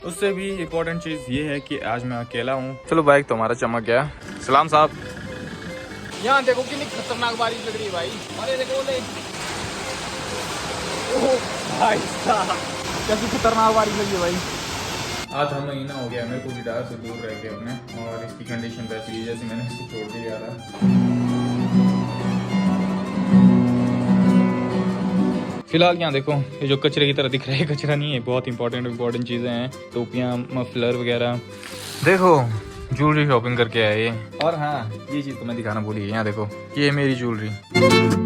उससे भी इम्पोर्टेंट चीज़ ये है कि आज मैं अकेला हूँ। चलो बाइक तो हमारा चमक गया। सलाम साहब। यहाँ देखो कितनी खतरनाक बारिश लग रही है भाई। अरे देखो भाई साहब कैसी खतरनाक बारिश लगी है भाई। आधा महीना हो गया मेरे को गिटार से दूर रह के अपने, और इसकी कंडीशन वैसी है जैसे मैंने इसको छोड़ दिया था। फिलहाल यहाँ देखो ये जो कचरे की तरह दिख रहा है, कचरा नहीं है, बहुत इंपॉर्टेंट चीज़ें हैं। टोपियाँ, मफलर वगैरह। देखो ज्वेलरी शॉपिंग करके आए ये। और हाँ ये चीज़ तो मैं दिखाना भूल गई। यहाँ देखो ये मेरी jewellery. Good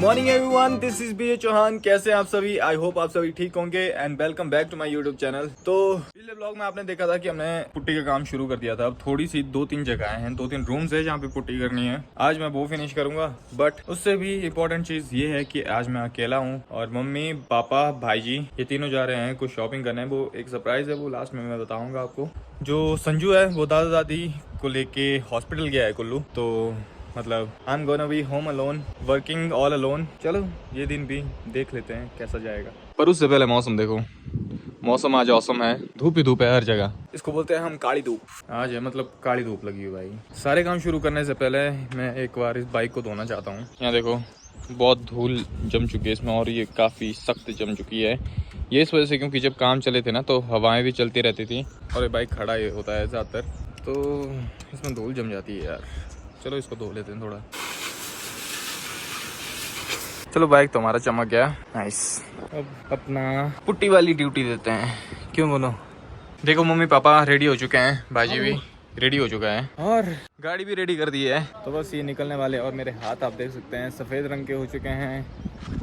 morning everyone, this is B Chauhan. कैसे हैं आप सभी? आई होप आप सभी ठीक होंगे and welcome back to my YouTube channel. तो पिछले ब्लॉग में आपने देखा था कि हमने पुट्टी का काम शुरू कर दिया था। अब थोड़ी सी 2-3 जगह हैं, 2-3 रूम्स है जहाँ पे पुट्टी करनी है। आज मैं वो फिनिश करूंगा, बट उससे भी इम्पोर्टेंट चीज ये है कि आज मैं अकेला हूँ और मम्मी, पापा, भाईजी ये तीनों जा रहे हैं कुछ शॉपिंग करने। वो एक सरप्राइज है, वो लास्ट में मैं बताऊंगा आपको। जो संजू है वो दादा दादी को लेके हॉस्पिटल गया है कुल्लू, तो मतलब I am gonna be home alone, working all alone. चलो ये दिन भी देख लेते हैं कैसा जाएगा। पर उससे पहले मौसम देखो, मौसम आज औसम है। धूप ही धूप है हर जगह। इसको बोलते हैं हम काली धूप। आज है मतलब काली धूप लगी हुई भाई। सारे काम शुरू करने से पहले मैं एक बार इस बाइक को धोना चाहता हूँ। यहाँ देखो बहुत धूल जम चुकी है इसमें, और ये काफ़ी सख्त जम चुकी है। ये इस वजह से क्योंकि जब काम चले थे ना तो हवाएं भी चलती रहती थी और ये बाइक खड़ा ही होता है ज़्यादातर, तो इसमें धूल जम जाती है यार। चलो इसको धो लेते हैं थोड़ा। चलो बाइक तो हमारा चमक गया, नाइस। अब अपना पुट्टी वाली ड्यूटी देते हैं। क्यों बोलो? देखो मम्मी पापा रेडी हो चुके हैं, भाजी भी रेडी हो चुका है और गाड़ी भी रेडी कर दी है। तो बस ये निकलने वाले, और मेरे हाथ आप देख सकते हैं सफ़ेद रंग के हो चुके हैं।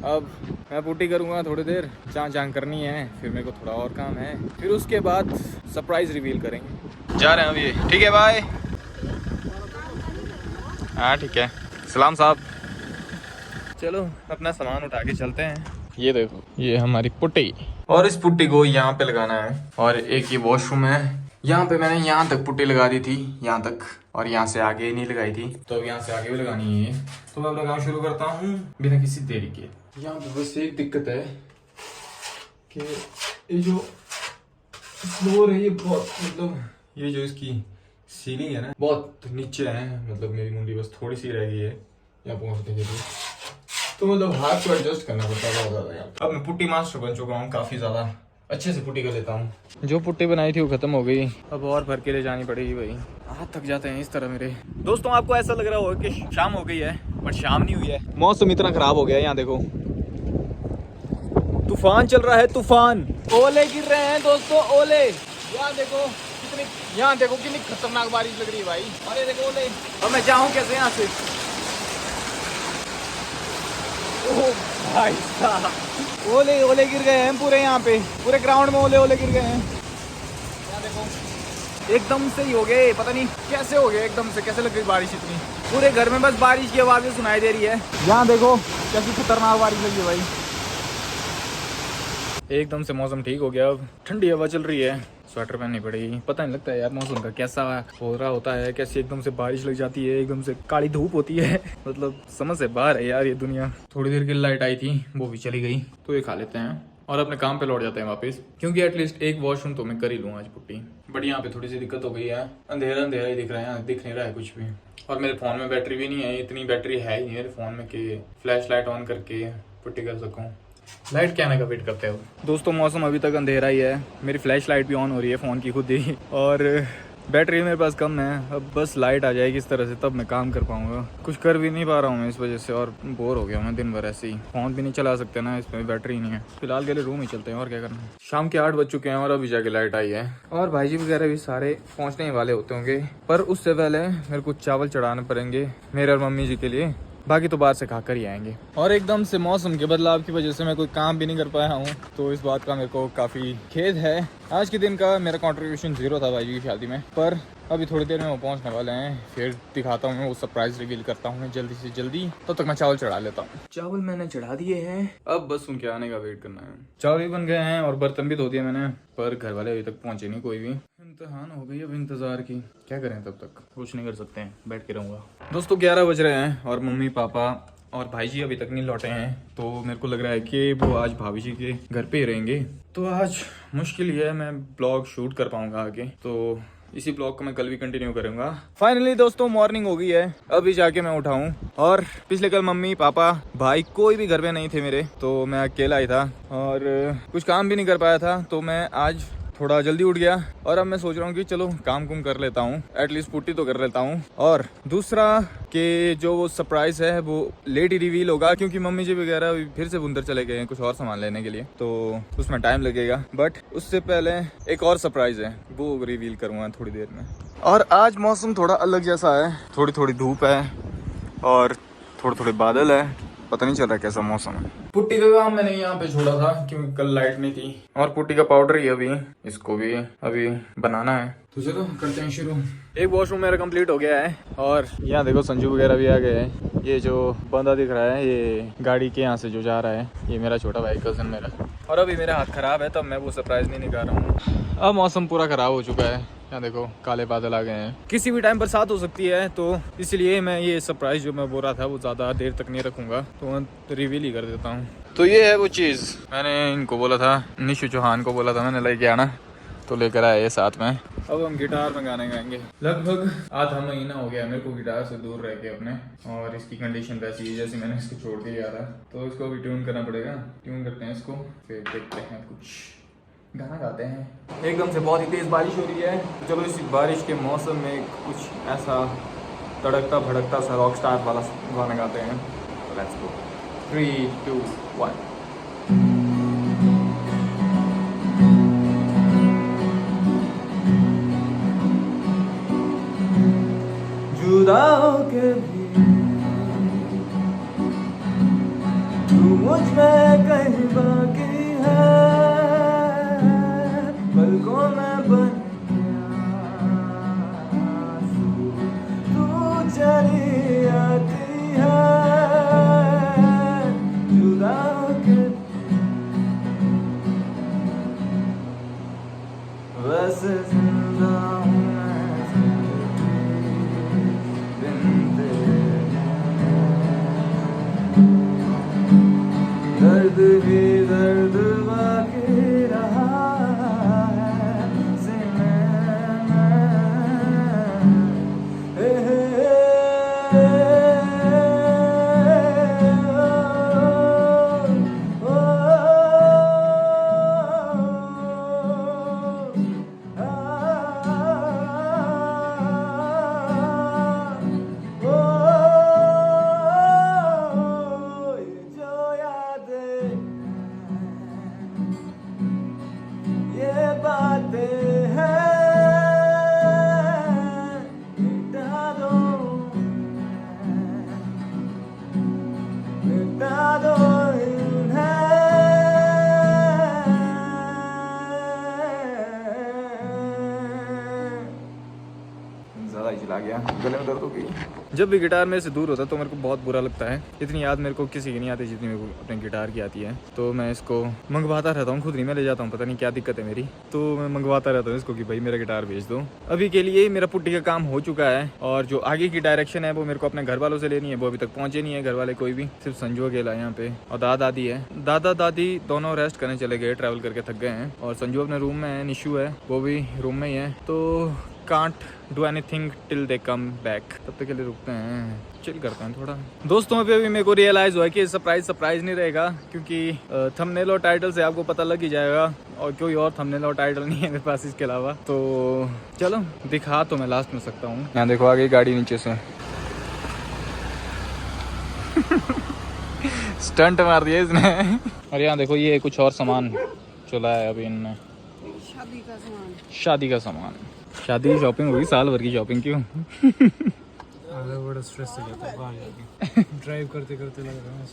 अब मैं पुट्टी करूँगा थोड़ी देर, चाँग करनी है, फिर मेरे को थोड़ा और काम है, फिर उसके बाद सरप्राइज रिवील करेंगे। जा रहे हैं अभी, ठीक है बाय। हाँ ठीक है, सलाम साहब। चलो अपना सामान उठा के चलते हैं। ये देखो ये हमारी पुट्टी, और इस पुट्टी को यहाँ पे लगाना है। और एक ये वॉशरूम है, यहाँ पे मैंने यहाँ तक पुट्टी लगा दी थी, यहाँ तक, और यहाँ से आगे नहीं लगाई थी, तो अब यहाँ से आगे भी लगानी है। तो मैं अपना काम शुरू करता हूँ बिना किसी देरी के। यहाँ पे बस एक दिक्कत है कि ये जो फ्लोर है ये बहुत, मतलब ये जो इसकी सीलिंग है ना बहुत नीचे है, मतलब मेरी मुंडी बस थोड़ी सी रह गई है यहाँ पहुंचने के लिए, तो मतलब हाथ को एडजस्ट करना पड़ता है बहुत ज्यादा यहाँ। अब मैं पुट्टी मास्टर बन चुका हूँ, काफी ज्यादा अच्छे से पुट्टी कर लेता हूँ। जो पुट्टी बनाई थी वो खत्म हो गई, अब और भर के ले जानी पड़ेगी भाई। हाथ थक जाते हैं इस तरह मेरे। दोस्तों आपको ऐसा लग रहा होगा कि शाम हो गई है, पर शाम नहीं हुई है। मौसम इतना खराब हो गया है, यहाँ देखो तूफान चल रहा है, तूफान, ओले गिर रहे हैं दोस्तों, ओले। यहाँ देखो कितनी खतरनाक बारिश लग रही है भाई। अरे देखो ओले, अब मैं जाऊँ कैसे यहाँ से? ओह भाई साहब ओले ओले गिर गए हैं पूरे, यहाँ पे पूरे ग्राउंड में ओले गिर गए हैं। यहाँ देखो एकदम से ही हो गए, पता नहीं कैसे हो गए, एकदम से कैसे लग गई बारिश इतनी। पूरे घर में बस बारिश की आवाज़ें सुनाई दे रही है। यहाँ देखो कैसी खतरनाक बारिश लगी है भाई। एकदम से मौसम ठीक हो गया, अब ठंडी हवा चल रही है, स्वेटर पहननी पड़ेगी। पता नहीं लगता है यार मौसम का कैसा हो रहा होता है, कैसे एकदम से बारिश लग जाती है, एकदम से काली धूप होती है। मतलब समझ से बाहर है यार ये दुनिया। थोड़ी देर की लाइट आई थी वो भी चली गई, तो ये खा लेते हैं और अपने काम पे लौट जाते हैं वापस, क्योंकि एटलीस्ट एक वॉशरूम तो मैं कर ही लूँ आज पुट्टी। बट यहाँ पे थोड़ी सी दिक्कत हो गई है, अंधेरा अंधेरा ही दिख रहा है, दिख नहीं रहा है कुछ भी। और मेरे फ़ोन में बैटरी भी नहीं है, इतनी बैटरी है ही नहीं मेरे फ़ोन में कि फ्लैश लाइट ऑन करके पुट्टी कर सकूँ। लाइट क्या आने का वेट करते हो दोस्तों? मौसम अभी तक अंधेरा ही है, मेरी फ्लैश लाइट भी ऑन हो रही है फ़ोन की खुद ही, और बैटरी मेरे पास कम है। अब बस लाइट आ जाएगी इस तरह से तब मैं काम कर पाऊंगा। कुछ कर भी नहीं पा रहा हूँ मैं इस वजह से, और बोर हो गया मैं दिन भर ऐसे ही। फ़ोन भी नहीं चला सकते ना, इसमें बैटरी नहीं है। फिलहाल के लिए रूम ही चलते हैं, और क्या करना है। शाम के 8 बज चुके हैं और अभी जाके लाइट आई है, और भाईजी वगैरह भी सारे पहुँचने ही वाले होते होंगे, पर उससे पहले मेरे को चावल चढ़ाने पड़ेंगे मेरे और मम्मी जी के लिए, बाकी तो बाहर से खाकर ही आएंगे। और एकदम से मौसम के बदलाव की वजह से मैं कोई काम भी नहीं कर पाया हूँ, तो इस बात का मेरे को काफ़ी खेद है। आज के दिन का मेरा कंट्रीब्यूशन 0 था भाई की शादी में, पर अभी थोड़ी देर में वो पहुँचने वाले हैं, फिर दिखाता हूँ, वो सरप्राइज रिवील करता हूँ जल्दी से जल्दी। तब तक मैं चावल चढ़ा लेता हूँ। चावल मैंने चढ़ा दिए हैं, अब बस उनके आने का वेट करना है। चावल भी बन गए हैं और बर्तन भी धो दिए मैंने, पर घर वाले अभी तक पहुँचे नहीं कोई भी। इम्तिहान हो गई अब इंतजार की, क्या करें, तब तक कुछ नहीं कर सकते हैं, बैठ के रहूँगा। दोस्तों 11 बज रहे हैं और मम्मी पापा और भाई जी अभी तक नहीं लौटे हैं, तो मेरे को लग रहा है कि वो आज भाभी जी के घर पे ही रहेंगे। तो आज मुश्किल ही है मैं ब्लॉग शूट कर पाऊंगा आगे, तो इसी ब्लॉग को मैं कल भी कंटिन्यू करूंगा। फाइनली दोस्तों मॉर्निंग हो गई है, अभी जाके मैं उठाऊं। और पिछले कल मम्मी पापा भाई कोई भी घर पे नहीं थे मेरे, तो मैं अकेला ही था और कुछ काम भी नहीं कर पाया था। तो मैं आज थोड़ा जल्दी उठ गया और अब मैं सोच रहा हूँ कि चलो काम कुम कर लेता हूँ, एटलीस्ट पुट्टी तो कर लेता हूँ। और दूसरा कि जो वो सरप्राइज है वो लेट ही रिवील होगा, क्योंकि मम्मी जी वगैरह फिर से बुंदर चले गए हैं कुछ और सामान लेने के लिए, तो उसमें टाइम लगेगा। बट उससे पहले एक और सरप्राइज है, वो रिवील करूँगा थोड़ी देर में। और आज मौसम थोड़ा अलग जैसा है, थोड़ी थोड़ी धूप है और थोड़े थोड़े बादल है, पता नहीं चल रहा कैसा मौसम है। पुट्टी का काम मैंने यहाँ पे छोड़ा था क्योंकि कल लाइट नहीं थी, और पुट्टी का पाउडर ही अभी इसको भी अभी बनाना है। तो चलो करते हैं शुरू। एक वॉशरूम मेरा कंप्लीट हो गया है और यहाँ देखो संजू वगैरह भी आ गए हैं। ये जो बंदा दिख रहा है ये गाड़ी के यहाँ से जो जा रहा है, ये मेरा छोटा भाई कजन मेरा। और अभी मेरा हाथ खराब है, तब मैं वो सरप्राइज नहीं निकाल रहा हूँ। अब मौसम पूरा खराब हो चुका है, यहाँ देखो काले बादल आ गए हैं, किसी भी टाइम बरसात हो सकती है, तो इसलिए मैं ये सरप्राइज जो मैं बोल रहा था वो ज़्यादा देर तक नहीं रखूँगा, तो मैं रिवील ही कर देता हूँ। तो ये है वो चीज़, मैंने इनको बोला था, निशु चौहान को बोला था मैंने लेके आना, तो लेकर आए ये साथ में। अब हम गिटार में गाने गाएंगे। लगभग आधा महीना हो गया मेरे को गिटार से दूर रह के अपने, और इसकी कंडीशन वैसी है जैसे मैंने इसको छोड़ के लिया था, तो इसको अभी ट्यून करना पड़ेगा। ट्यून करते हैं इसको, फिर देखते हैं कुछ गाना गाते हैं। एकदम से बहुत ही तेज़ बारिश हो रही है, चलो इस बारिश के मौसम में कुछ ऐसा तड़कता भड़कता सा रॉक स्टार वाला गाना गाते हैं। Let's go 3, 2, 1। जुदा होके भी तू मुझ में कहीं बाकी है, पलकों में बन गया तू चली आती है, जुदा होके वैसे जिंदा हूँ दर्द ही दर्द बाकी रहा है सीने गले में दर्द हो गई। जब भी गिटार मेरे से दूर होता है तो मेरे को बहुत बुरा लगता है। इतनी याद मेरे को किसी की नहीं आती जितनी मेरे को अपने गिटार की आती है। तो मैं इसको मंगवाता रहता हूँ, खुद नहीं मैं ले जाता हूँ, पता नहीं क्या दिक्कत है मेरी, तो मैं मंगवाता रहता हूँ इसको कि भाई मेरा गिटार भेज दो। अभी के लिए मेरा पुट्टी का काम हो चुका है और जो आगे की डायरेक्शन है वो मेरे को अपने घर वालों से लेनी है। वो अभी तक पहुंचे नहीं है घर वाले कोई भी, सिर्फ संजू अकेला है यहाँ पे और दादा दादी है। दादा दादी दोनों रेस्ट करने चले गए, ट्रैवल करके थक गए हैं, और संजू अपने रूम में है, निशु है वो भी रूम में ही है। तो can't do anything till they come back, तब तक के लिए रुकते हैं, चिल करते हैं थोड़ा। दोस्तों अभी मेरे को रियलाइज हुआ कि सरप्राइज नहीं रहेगा, क्योंकि थंबनेल और टाइटल से आपको पता लग ही जाएगा, और कोई और थंबनेल और टाइटल नहीं है मेरे पास इसके अलावा। तो चलो दिखा तो मैं लास्ट में सकता हूँ। यहाँ देखो आगे गाड़ी नीचे से स्टंट मार दिया इसने। और यहाँ देखो ये कुछ और सामान चला है अभी इनने, शादी का सामान। शादी की शॉपिंग होगी, साल भर की शॉपिंग क्यों? बड़ा स्ट्रेस हो जाता है बाहर जाके, ड्राइव करते करते लग रहा है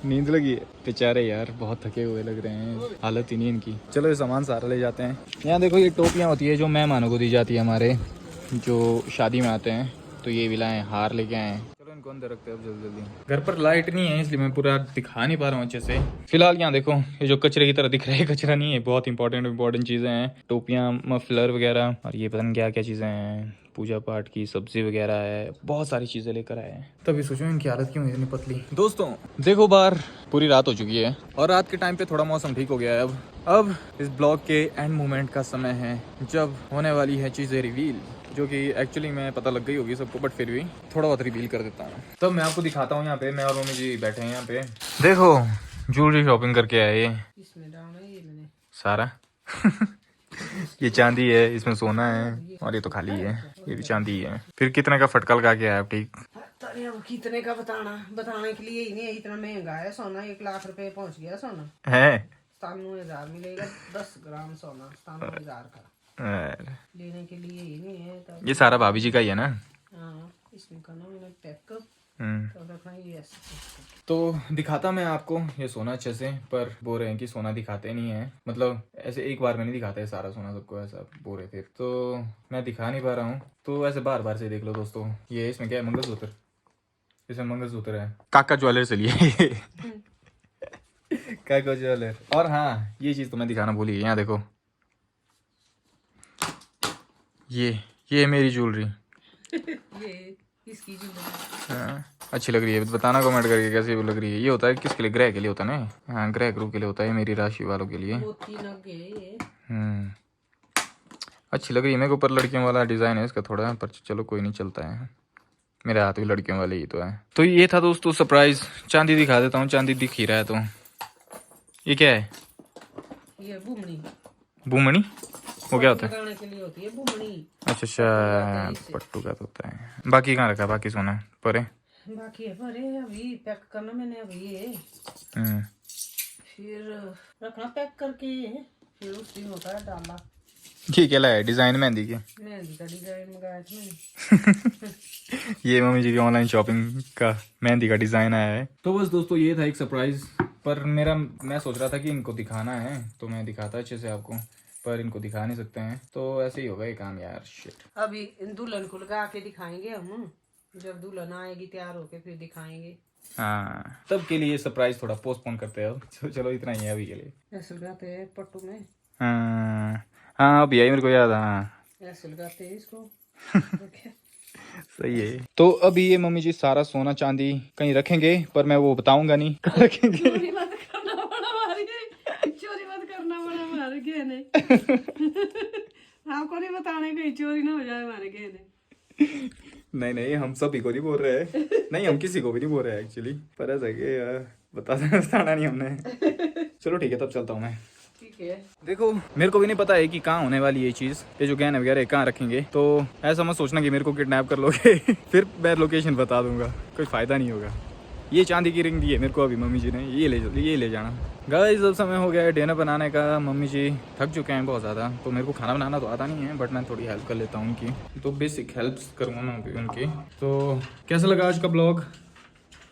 नींद लगी है बेचारे यार, बहुत थके हुए लग रहे हैं, हालत ही नहीं इनकी। चलो ये सामान सारा ले जाते हैं। यहाँ देखो ये टोपियाँ होती है जो मेहमानों को दी जाती है हमारे, जो शादी में आते हैं, तो ये भी लाए, हार लेके आए हैं। चलो इनको अंदर रखते हैं अब जल्दी जल्दी। घर पर लाइट नहीं है इसलिए मैं पूरा दिखा नहीं पा रहा हूँ अच्छे से। फिलहाल यहाँ देखो ये जो कचरे की तरह दिख रहा है, कचरा नहीं है, बहुत इंपॉर्टेंट चीजें हैं, टोपियाँ, मफलर वगैरह, और ये पता नहीं क्या क्या चीजें हैं, पूजा पाठ की सब्जी वगैरह है, बहुत सारी चीज़ें लेकर आए हैं। तभी सोचो इनकी हालत क्यों है इतनी पतली। दोस्तों देखो बाहर पूरी रात हो चुकी है और रात के टाइम पे थोड़ा मौसम ठीक हो गया है। अब इस ब्लॉग के एंड मोमेंट का समय है जब होने वाली है चीज़ें रिवील, जो कि एक्चुअली में पता लग गई होगी सबको, बट फिर भी थोड़ा बहुत रिवील कर देता हूँ। तब मैं आपको दिखाता हूँ। यहाँ पे मैं और मम्मी जी बैठे हैं यहाँ पे। देखो ज्वेलरी शॉपिंग करके आए इसमें डालना है ये मैंने सारा ये चांदी है, इसमें सोना है और ये तो खाली है, ये भी चांदी है। फिर कितने का फटका लगा के आया आप? ठीक अरे अब कितने का बताने के लिए ही नहीं है, इतना महंगा है सोना। 1 लाख रुपए पहुंच गया सोना है। 97,000 मिलेगा 10 ग्राम सोना, 97,000 का। लेने के लिए ही नहीं है तब। ये सारा भाभी जी का ही है ना? हाँ, इसमें करना मैंने पैक तो रखना ये ऐसे। तो दिखाता मैं आपको ये सोना अच्छे से, पर बोल रहे हैं कि सोना दिखाते नहीं है, मतलब ऐसे एक बार में नहीं दिखाते सारा सोना सबको, ऐसा बोल रहे थे। तो मैं दिखा नहीं पा रहा हूँ, तो ऐसे बार बार से देख लो दोस्तों। ये इसमें क्या है? मंगलसूत्र। इसमें मंगलसूत्र है काका ज्वेलर से लिए काका ज्वेलर। और हाँ ये चीज़ तो मैं दिखाना भूली, यहाँ देखो ये मेरी ज्वेलरी। ये इसकी ज्वेलरी हाँ, अच्छी लग रही है? बताना कमेंट करके कैसी लग रही है। ये होता है किसके लिए? ग्रह के लिए होता है ना? हाँ ग्रह ग्रुप के लिए होता है, मेरी राशि वालों के लिए। मोती लग गए ये। अच्छी लग रही है मेरे को, ऊपर लड़कियों वाला डिज़ाइन है इसका थोड़ा, पर चलो कोई नहीं, चलता है। मेरे हाथ भी लड़कियों वाले ही तो है। तो ये था दोस्तों सरप्राइज। चांदी दिखा देता हूँ, चांदी दिख ही रहा है। तो ये क्या है? ये बुमड़ी। बुमड़ी? वो क्या होता है? लगाने के लिए होती है बुमड़ी। अच्छा अच्छा, पट्टू का तो होता है। बाकी कहाँ रखा? बाकी सोना परे बाकी है भरे, अभी पैक करना मैंने अभी ये। फिर रखना पैक करके, फिर उस दिन होता है डाला। ये क्या है? डिजाइन मेहंदी के? मेहंदी का डिजाइन मंगाया था मैंने। ये मम्मी जी की ऑनलाइन शॉपिंग का मेहंदी का डिजाइन आया है। तो बस दोस्तों ये था एक सरप्राइज। पर मैं सोच रहा था कि इनको दिखाना है तो मैं दिखाता अच्छे से आपको, पर इनको दिखा नहीं सकते हैं, तो ऐसे ही होगा ये काम यार। शिट। अभी दुल्हन को लगा के दिखाएंगे हम, जब दुल्हन आएगी तैयार होके फिर दिखाएंगे। हाँ तब के लिए सरप्राइज थोड़ा पोस्टपोन करते हैं अब। चलो इतना ही है अभी के लिए। ऐसे लगाते हैं पट्टू में। हाँ अभी आई मेरे को याद। हाँ ऐसे लगाते हैं इसको। सही है। तो अभी ये मम्मी जी सारा सोना चांदी कहीं रखेंगे, पर मैं वो बताऊंगा नहीं कहाँ रखेंगे। चोरी मत करना पड़ा हमारे गहने। आपको नहीं बताने कहीं चोरी ना हो जाए हमारे गहने। नहीं हम सभी को नहीं बोल रहे हैं। नहीं हम किसी को भी नहीं बोल रहे हैं एक्चुअली, पर ऐसा कि बताना नहीं हमने। चलो ठीक है, तब चलता हूँ मैं। ठीक है। देखो मेरे को भी नहीं पता है कि कहाँ होने वाली ये चीज़, ये जो गहने वगैरह कहाँ रखेंगे। तो ऐसा मत सोचना कि मेरे को किडनैप कर लोगे फिर मैं लोकेशन बता दूंगा, कोई फ़ायदा नहीं होगा। ये चांदी की रिंग दी है मेरे को अभी मम्मी जी ने, ये ले जाना। गाइस अब समय हो गया है डिनर बनाने का। मम्मी जी थक चुके हैं बहुत ज़्यादा, तो मेरे को खाना बनाना तो आता नहीं है, बट मैं थोड़ी हेल्प कर लेता हूँ उनकी, तो बेसिक हेल्प्स करूँगा मैं उनकी। तो कैसा लगा आज का ब्लॉग?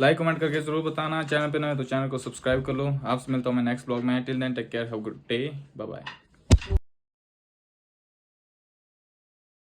लाइक कमेंट करके जरूर बताना। चैनल पे नए तो चैनल को सब्सक्राइब कर लो। आपसे मिलता हूँ मैं नेक्स्ट ब्लॉग में। Till then take care, have a good day, bye bye.